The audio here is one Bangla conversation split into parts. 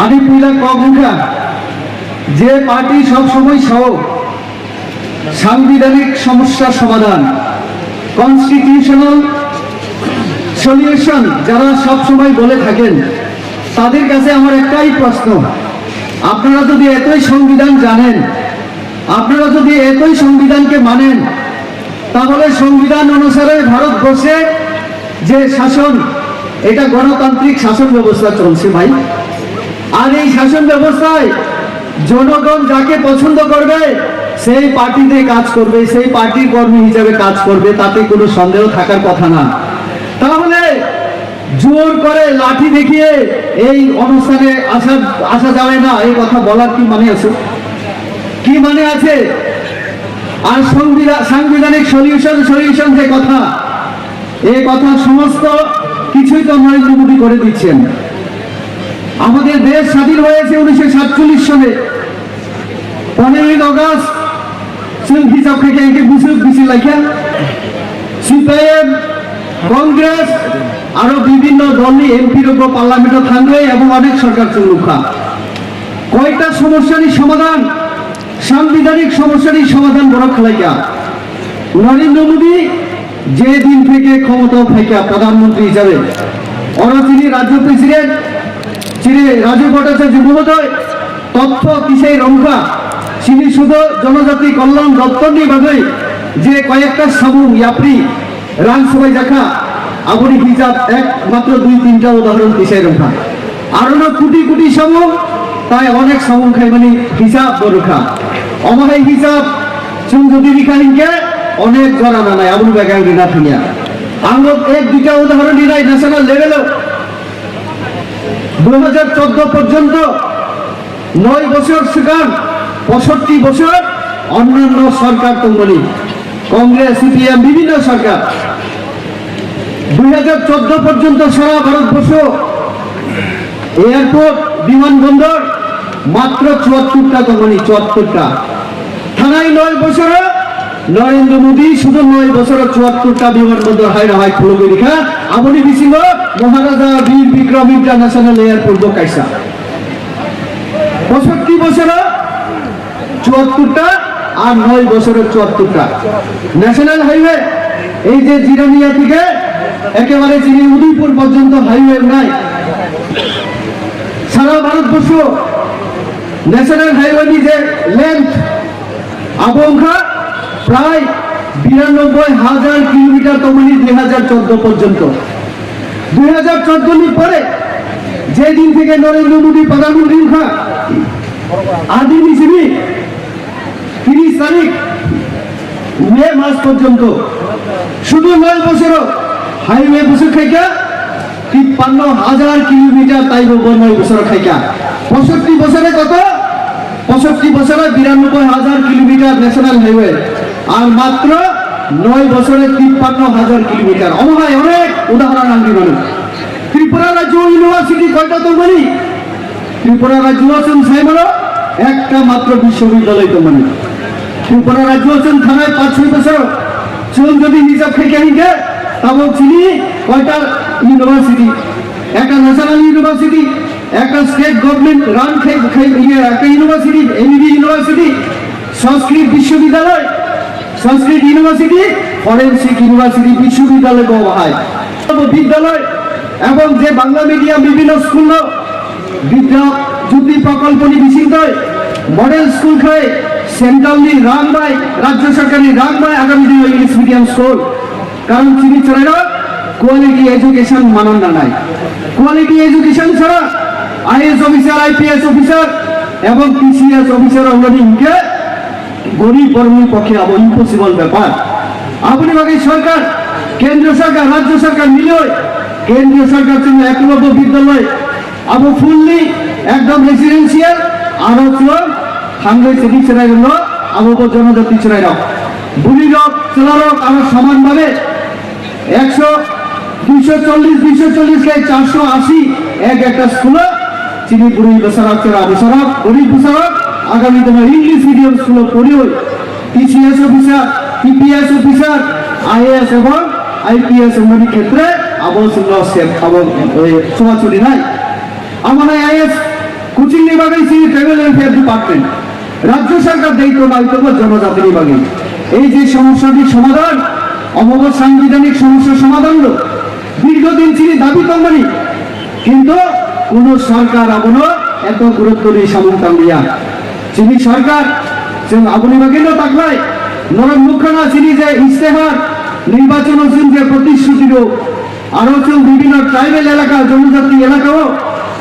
আদি পুইলা কগুখা যে পার্টি সব সময় সহ সাংবিধানিক সমস্যার সমাধান কনস্টিটিউশনাল সলিউশন যারা সব সময় বলে থাকেন তাদের কাছে আমার একটাই প্রশ্ন, আপনারা যদি এতই সংবিধান জানেন, আপনারা যদি এতই সংবিধানকে মানেন, তাহলে সংবিধান অনুসারে ভারতবর্ষে যে শাসন এটা গণতান্ত্রিক শাসন ব্যবস্থা চলছে ভাই। আর এই শাসন ব্যবস্থায় জনগণ যাকে পছন্দ করবে সেই পার্টিতে কাজ করবে, সেই পার্টির কর্মী হিসেবে কাজ করবে, তাতে কোনো সন্দেহ থাকার কথা না। তাহলে জোর করে লাঠি দেখিয়ে এই অনুষ্ঠানে আসা যাবে না, এই কথা বলার কি মানে আছে? কি মানে আছে? আর সাংবিধানিক সলিউশন যে কথা, এই কথা সমস্ত কিছুই তো নরেন্দ্র মোদী করে দিচ্ছেন। আমাদের দেশ স্বাধীন হয়েছে 1947 সালে। 15 আগস্ট হিসাব থেকে একে বুঝি লেখা সিপিএম কংগ্রেস আরো বিভিন্ন দলই এমপির উপর পার্লামেন্টে থাকবে এবং অনেক সরকার চলুখা। কয়টা সমস্যারই সমাধান, সাংবিধানিক সমস্যারই সমাধান বড় খেলাইকা নরেন্দ্র মোদী যে দিন থেকে ক্ষমতা থাকা প্রধানমন্ত্রী হিসাবে তিনি রাজ্য প্রেসিডেন্ট রাজু ভট্টাচার্য মহোদয় তথ্য কিসের রক্ষা তিনি শুধু জনজাতি কল্যাণ দপ্তর নিয়ে যে কয়েকটা সামুং ইয়াপ্রি রাজসভায় দেখা আপনি হিসাব একমাত্র 2-3টা উদাহরণ কিসের রক্ষা আরো কোটি কোটি সামুং তাই অনেক সামুং খাই মানে হিসাব রক্ষা অমাহাই হিসাব চুন যদি লিখালিকে অনেক জরানা নাই আবুল বেগাল রিনা থিয়া আমরা 1-2টা উদাহরণ দিলাই ন্যাশনাল লেভেলে 2014 পর্যন্ত 9 বছর সরকার 65 বছর অন্যান্য সরকার তঙ্গলি কংগ্রেস সিপিএম বিভিন্ন সরকার 2014 পর্যন্ত সারা ভারতবর্ষ এয়ারপোর্ট বিমানবন্দর মাত্র 74টা তঙ্গলি 74টা থানায় 9 বছরে নরেন্দ্র মোদী শুধু 9 বছর 74টা বিমানবন্দর হয় খুলবে রেখা আপনি দিছিল মহারাজা বীর বিক্রম ইন্টারন্যাশনাল এয়ারপোর্ট কাইসা 65 বছরে 74টা আর 9 বছরে 74টা ন্যাশনাল হাইওয়ে এই যে জিরানিয়া থেকে একেবারে চিনি উদয়পুর পর্যন্ত হাইওয়ে নাই সারা ভারতবর্ষ ন্যাশনাল হাইওয়ে যে লেন্থ আবহাওয়া প্রায় 92,000 কিলোমিটার তমানি 2014 পর্যন্ত 2014 পরে যেদিন থেকে নরেন্দ্র মোদী প্রধানমন্ত্রী আদি হিসেবে 30 তারিখ মে মাস পর্যন্ত শুধু 9 বছর হাইওয়ে বছর খাইকা 53,000 কিলোমিটার তাই 9 বছর খাইকা 65 বছরে কত 65 বছরে 92,000 কিলোমিটার ন্যাশনাল হাইওয়ে আর মাত্র 9 বছরে 53,000 কিলোমিটার অমহায় অনেক উদাহরণ আনবি মানুষ ত্রিপুরা রাজ্য ইউনিভার্সিটি কয়টা তো মানি ত্রিপুরা রাজ্য আছেন সাইমানো একটা মাত্র বিশ্ববিদ্যালয় তো মানি ত্রিপুরা রাজ্য আছেন থানায় 5-6 বছর চুন যদি হিসাব থেকে নিকে তবে চিনি কয়টা ইউনিভার্সিটি একটা ন্যাশনাল ইউনিভার্সিটি একটা স্টেট গভর্নমেন্ট রান একটা ইউনিভার্সিটি এমবি ইউনিভার্সিটি সংস্কৃত বিশ্ববিদ্যালয় সংস্কৃত ইউনিভার্সিটি ফরেন্সিক ইউনিভার্সিটি বিশ্ববিদ্যালয় হয় বিদ্যালয় এবং যে বাংলা মিডিয়াম বিভিন্ন স্কুল বিদ্যা জ্যোতি প্রকল্প বিচিত মডেল স্কুল খায় সেন্ট্রালি রাংবাই রাজ্য সরকারি রাংবাই আগামী দিন ইংলিশ মিডিয়াম স্কুল কারণ চিনি চলে কোয়ালিটি এডুকেশন মানন না নাই কোয়ালিটি এডুকেশন ছাড়া আইএস অফিসার আইপিএস অফিসার এবং পিসিএস অফিসার অলরেডি গরিব বর্মীর পক্ষে ইম্পসিবল ব্যাপার আপনি বাকি সরকার কেন্দ্রীয় সরকার রাজ্য সরকার মিলে কেন্দ্রীয় সরকার জন্য একলব্য বিদ্যালয় আবু ফুললি একদম রেসিডেন্সিয়াল আরো হাঙ্গে সিটি ছেড়াই গেল আবু জনজাতি ছেড়াই রাখ বুলি রক চেলারক আরো সমানভাবে 240 কে 480 একটা স্কুল চিনি পুরী বসারক বসারক গরিব বসারক আগামী দিনে ইংলিশ মিডিয়াম স্কুল পড়িও TCS officer TPS officer IAS এবং আইপিএস এমনি ক্ষেত্রে আবশ্যক সমাচুরি নাই আমার আইএস কোচিং বিভাগে তিনি ট্রাইবেল ওয়েলফেয়ার ডিপার্টমেন্ট, রাজ্য সরকার দায়িত্ব দায়িত্ব জনজাতি বিভাগে। এই যে সমস্যাটির সমাধান অমর সাংবিধানিক সমস্যার সমাধান হলো দীর্ঘদিন তিনি দাবি করবেন, কিন্তু কোন সরকার এখনো এত গুরুত্ব নেই সামন্তাম দিয়া চিনি সরকার আগুনি বাগেও তাকলাই নরম মুখ্যনা চিনি যে ইস্তেহার নির্বাচন যে প্রতিশ্রুতিরও আরো বিভিন্ন ট্রাইবেল এলাকা জনজাতি এলাকাও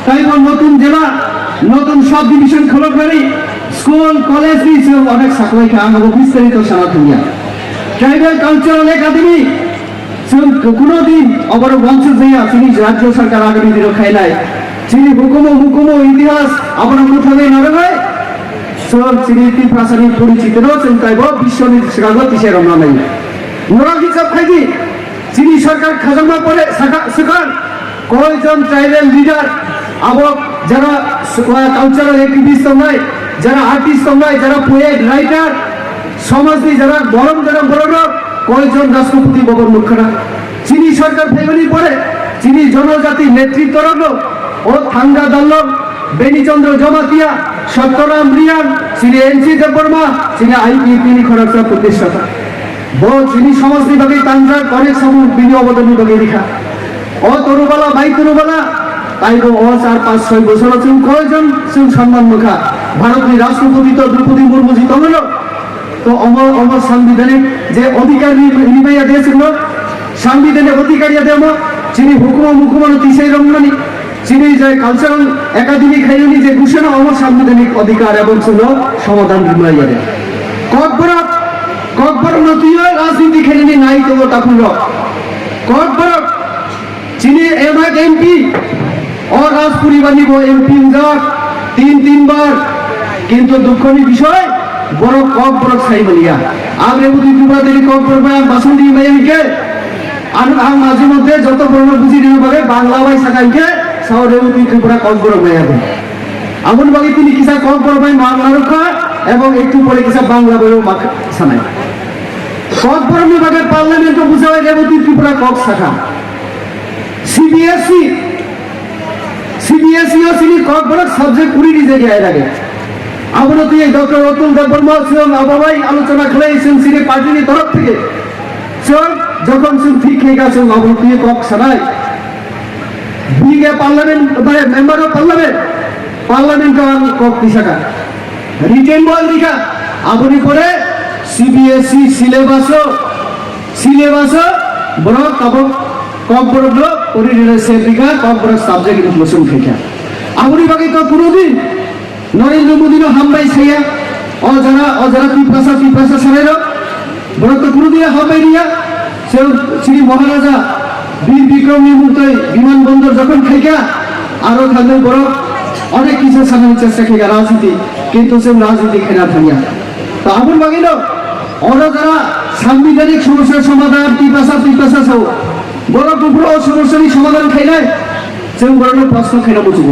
ট্রাইবেল নতুন জেলা নতুন সব ডিভিশন খোলক বাড়ি স্কুল কলেজ অনেক সাকলাই খা আমাকে বিস্তারিত সারাথিয়া ট্রাইবেল কালচারাল একাডেমি কোনোদিন অবর বংশ যাইয়া তিনি রাজ্য সরকার আগামী দিনও খাইলাই চিনি হুকুমো ইতিহাস আবার মুঠাবে নরবে সব চিনি তিন প্রাসারিক পরিচিত চিন্তাইব বিশ্ব নীতি তিসের নাই নরক হিসাব খাইছি চিনি সরকার খাজানা পরে সেখান কয়জন ট্রাইবেল লিডার আবার যারা কালচারাল অ্যাক্টিভিস্ট নাই যারা আর্টিস্ট নাই যারা পোয়েট রাইটার সমাজে যারা বড় কয়জন রাষ্ট্রপতি ভবন মুখ্যরা চিনি সরকার ফেমিলি পরে চিনি জনজাতি নেতৃত্ব ও থাঙ্গা দল্লভ বেনিচন্দ্র জমাতিয়া সত্যরাম রিয়ান চিনি এনসি দেববর্মা চিনি আইপিপি খরচা প্রতিষ্ঠাতা চিনি সমাজ বিভাগে তাঞ্জার অনেক সময় বিনি অবদান বিভাগে লেখা ও তরুবালা বাই তরুবালা তাই ও 4-5-6 বছর আছেন কয়জন সম্মান মুখা ভারতের রাষ্ট্রপতি তো দ্রৌপদী মুর্মু জিত হলো তো অমর সাংবিধানিক যে অধিকার নিবাইয়া দিয়েছিল সাংবিধানিক অধিকারিয়া দেব চিনি মুখ্যমন্ত্রী তিসাই রমনানি চিনি যে কালচারাল একাডেমি খাইনি যে ঘোষণা অমর সাংবিধানিক অধিকার এবং ছিল সমাধান নিবাইয়া দেয় ককবর নতুন রাজনীতি খেলেনি নাই তো তখন ককবর চিনি এমপি ও রাজপুরি বানিব এমপি তিনবার কিন্তু দুঃখনী বিষয় বড় ককবর ছাই বলিয়া আর রেবতী ত্রিপুরা দেবী ককবর বাসন্তী মাইয়াকে আর মাঝে মধ্যে যত বড় বুঝি নিয়ে বলে বাংলা ভাই সাকাইকে সব রেবতী ত্রিপুরা ককবর মাইয়া দেয় এমন ভাবে তিনি কিসা ককবর ভাই বাংলা রক্ষা এবং একটু পরে কিসা বাংলা বইও শোনায় ককবর বিভাগের পার্লামেন্ট বুঝা হয় রেবতী ত্রিপুরা কক শাখা সিবিএসই ও তিনি ককবর সাবজেক্ট পুরি নিজে গিয়ে লাগে আবরতী ডক্টর অতুল দেববর্মা আবাবাই আলোচনা খেলেছেন সিনে পার্টির তরফ থেকে যখন ঠিক হয়ে গেছে আবরতী কক সারাই বিগে পার্লামেন্ট মানে মেম্বার অফ পার্লামেন্ট কক দিশাকা রিটেন বল দিকা আবরি করে সিবিএসই সিলেবাস বড় তবক ককবর পরিণত সেবিকা ককবর সাবজেক্ট ইনক্লুশন থেকে আবরি বাকি তো পুরোদিন নরেন্দ্র মোদীর হামবাই ছাইয়া অজারা পিপাসা সারের বড় তো পুরোদিন হামবাই দিয়া সে শ্রী মহারাজা বীর বিক্রম মুহূর্তে বিমানবন্দর যখন খাইকা আরো থাকবে বড় অনেক কিছু সামনে চেষ্টা খেয়ে রাজনীতি কিন্তু সে রাজনীতি খেলা থাইয়া তো আমার বাগিল ওরা যারা সাংবিধানিক সমস্যার সমাধান পিপাসা সহ বড় টুকরো সমস্যারই সমাধান খাইলে সে বড় প্রশ্ন খেলা বুঝব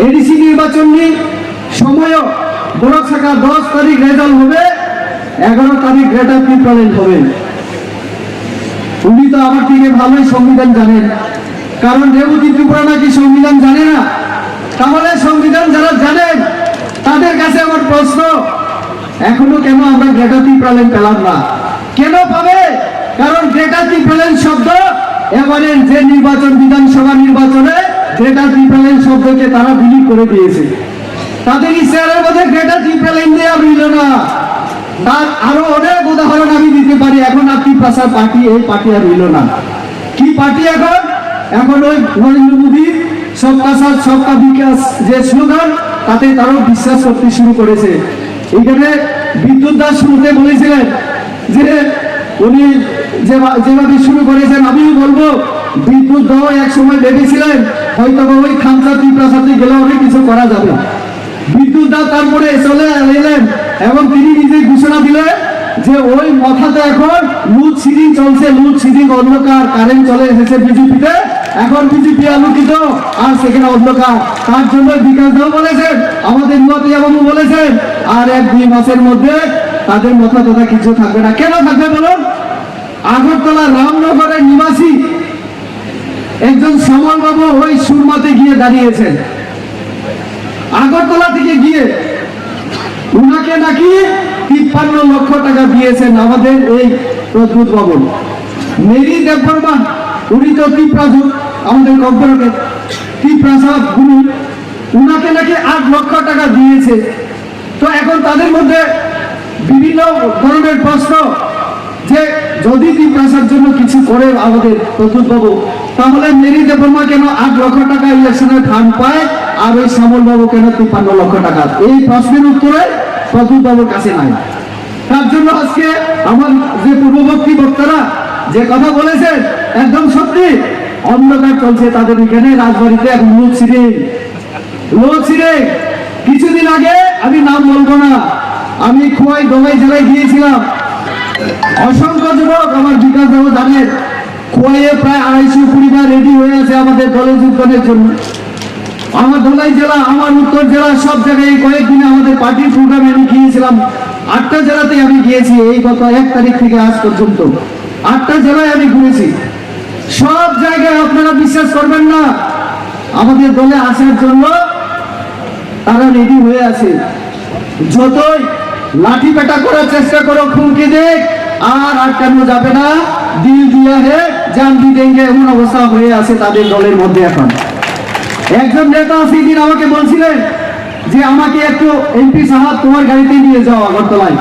এডিসি নির্বাচন নিয়ে সময় বড় শাখা 10 তারিখ রেজাল্ট হবে 11 তারিখ গ্রেটার প্রিপারেন্ট হবে উনি তো আমার থেকে ভালোই সংবিধান জানেন কারণ রেবতী ত্রিপুরা নাকি সংবিধান জানে না তাহলে সংবিধান যারা জানেন তাদের কাছে আমার প্রশ্ন এখনো কেন আমরা গ্রেটার প্রিপারেন্ট পেলাম না কেন পাবে কারণ গ্রেটার প্রিপারেন্ট শব্দ এবারে যে নির্বাচন বিধানসভা নির্বাচনে গ্রেটার প্রিপারেন্ট শব্দকে তারা বিলীন করে দিয়েছে তাদের ইশারার মধ্যে গ্রেটার প্রিপারেন্ট দেওয়া হইল না তার আরো অনেক উদাহরণ আমি দিতে পারি এখন আর পিপাসা পার্টি এই পার্টি আর হইল না কি পার্টি এখন ওই নরেন্দ্র মোদী সবকা সাথ সবকা বিকাশ যে স্লোগান তাতে তারাও বিশ্বাস করতে শুরু করেছে এখানে বিদ্যুৎ দাস শুরুতে বলেছিলেন যে উনি যেভাবে শুরু করেছেন আমি বলবো বিদ্যুৎ দাও এক সময় ভেবেছিলেন হয়তো ওই খামসা ত্রিপ্রাসাদে গেলে অনেক কিছু করা যাবে বিদ্যুৎ দাও তারপরে চলে এলেন এবং তিনি নিজে ঘোষণা দিলেন যে ওই মাথাতে এখন লোডশেডিং চলছে লোডশেডিং অন্ধকার কারেন্ট চলে এসেছে বিজেপিতে এখন বিজেপি আলোকিত আর সেখানে অন্ধকার তার জন্য বিকাশ দাও বলেছেন আমাদের মতিয়া বাবু বলেছেন আর 1-2 মাসের মধ্যে তাদের মাথা তথা কিছু থাকবে না কেন থাকবে বলুন আগরতলা রামনগরের নিবাসী একজন শ্যামল বাবু ওই সুরমাতে গিয়ে দাঁড়িয়েছেন আগরতলা থেকে গিয়ে উনাকে নাকি 53 লক্ষ টাকা দিয়েছেন আমাদের এই প্রদ্যুৎ ভবন। মেরি দেববর্মা উনি তো ত্রিপ্রাজু আমাদের কম্পরকে ত্রিপ্রাসাদ গুরু, উনাকে নাকি 8 লক্ষ টাকা দিয়েছে। তো এখন তাদের মধ্যে বিভিন্ন ধরনের প্রশ্ন যে যদি ত্রিপ্রাসার জন্য কিছু করে আমাদের প্রদ্যুৎ বাবু, তাহলে মেরি দেববর্মা কেন 8 লক্ষ টাকা ইলেকশনের ফান্ড পায় আর ওই শ্যামল বাবু কেন 53 লক্ষ টাকা? এই প্রশ্নের উত্তরে প্রদ্যুৎ বাবুর কাছে নাই। তার জন্য আজকে আমার যে পূর্ববর্তী বক্তারা যে কথা বলেছেন একদম সত্যি, অন্ধকার চলছে তাদের এখানে রাজবাড়িতে এখন লোডশেডিং। কিছুদিন আগে আমি নাম বলবো না, আমি খোয়াই দোবাই জেলায় গিয়েছিলাম। অসংখ্য যুবক আমার বিকাশ বাবু জানেন, খোয়াইয়ে প্রায় 250 পরিবার রেডি হয়ে আছে আমাদের দলে যোগদানের জন্য। আমার ধলাই জেলা, আমার উত্তর জেলা, সব জায়গায় কয়েকদিনে আমাদের পার্টির প্রোগ্রামে আমি গিয়েছিলাম। 8টা জেলাতে আমি গিয়েছি এই গত 1 তারিখ থেকে আজ পর্যন্ত 8টা জেলায় আমি ঘুরেছি। সব জায়গায় আপনারা বিশ্বাস করবেন না, আমাদের দলে আসার জন্য তারা রেডি হয়ে আছে। যতই লাঠি পেটা করার চেষ্টা করো, খুনকে দেখ, আর আটকানো যাবে না। দিল দিয়া হে জান দি দেঙ্গে, এমন অবস্থা হয়ে আছে তাদের দলের মধ্যে এখন। একজন নেতা সেদিন আমাকে বলছিলেন যে আমাকে একটু এমপি সাহেব তোমার গাড়িতে নিয়ে যাও আগরতলায়।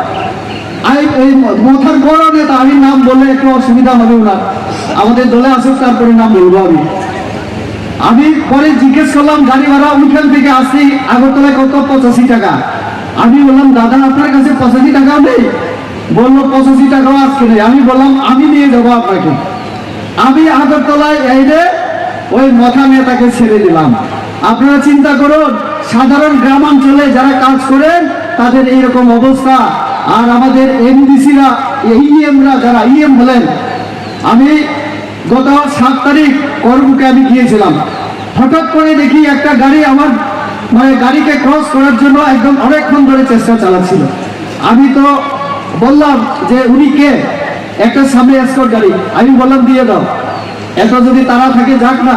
এই মথার বড় নেতা, আমি নাম বললে একটু অসুবিধা হবে ওনার, আমাদের দলে আসুক তারপরে নাম বলবো আমি পরে জিজ্ঞেস করলাম গাড়ি ভাড়া ওইখান থেকে আসি আগরতলায় কত? 85 টাকা। আমি বললাম দাদা আপনার কাছে 85 টাকাও নেই? বললো 85 টাকাও আজকে নেই। আমি বললাম আমি নিয়ে যাবো আপনাকে। আমি আগরতলায় এসে ওই মথা নেতাকে ছেড়ে দিলাম। আপনারা চিন্তা করুন, সাধারণ গ্রামাঞ্চলে যারা কাজ করেন তাদের এইরকম অবস্থা, আর আমাদের এমডিসিরা ইএমরা যারা ইএম হলেন। আমি গত 7 তারিখ করবুকে আমি গিয়েছিলাম, হঠাৎ করে দেখি একটা গাড়ি আমার গাড়িকে ক্রস করার জন্য একদম অনেকক্ষণ ধরে চেষ্টা চালাচ্ছিল। আমি তো বললাম যে উনি কে? একটা সামনে এসকর্ট গাড়ি। আমি বললাম দিয়ে দাও, এত যদি তারা থাকে যাক না।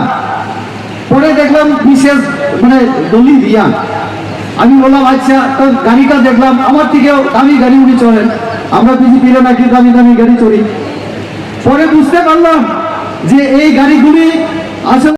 পরে দেখলাম বিশেষ দলি দিয়া। আমি বললাম আচ্ছা, তো গাড়িটা দেখলাম আমার থেকেও দামি গাড়ি উনি চলেন, আমরা বিজেপির নাকি দামি দামি গাড়ি চড়ি। পরে বুঝতে পারলাম যে এই গাড়িগুলি আসলে